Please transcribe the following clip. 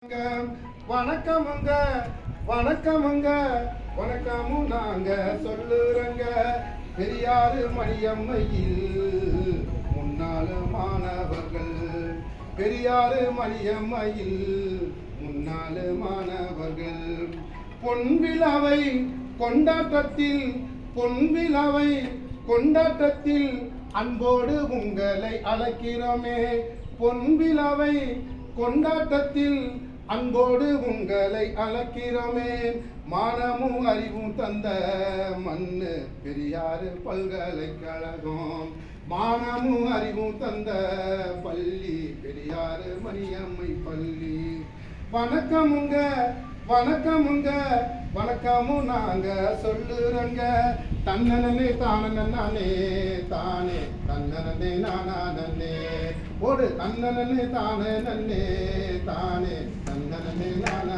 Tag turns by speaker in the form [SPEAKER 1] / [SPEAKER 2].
[SPEAKER 1] வணக்கமுங்க வணக்கமுங்க வணக்கமும் நாங்க சொல்லுறங்க. பெரியாறு மணியம்மையில் முன்னாள் மாணவர்கள், பெரியாறு மணியம்மையில் முன்னாள் மாணவர்கள் பொன்விழாவை கொண்டாட்டத்தில், பொன்விழாவை கொண்டாட்டத்தில் அன்போடு உங்களை அழைக்கிறோமே. பொன்விழாவை கொண்டாட்டத்தில் அன்போடு உங்களை அழைக்கிறோமே. மானமும் அறிவும் தந்த மண்ணு பெரியாறு பல்கலைக்கழகம், மானமும் அறிவும் தந்த பள்ளி பெரியாறு மணியம்மை பள்ளி. வணக்கமுங்க வணக்கமுங்க வணக்கமும் நாங்க சொல்லுறங்க. தன்னனே தானே தானே தன்னனே நானே ஓடு, தன்னனே தானே தானே தன்னனே நானே.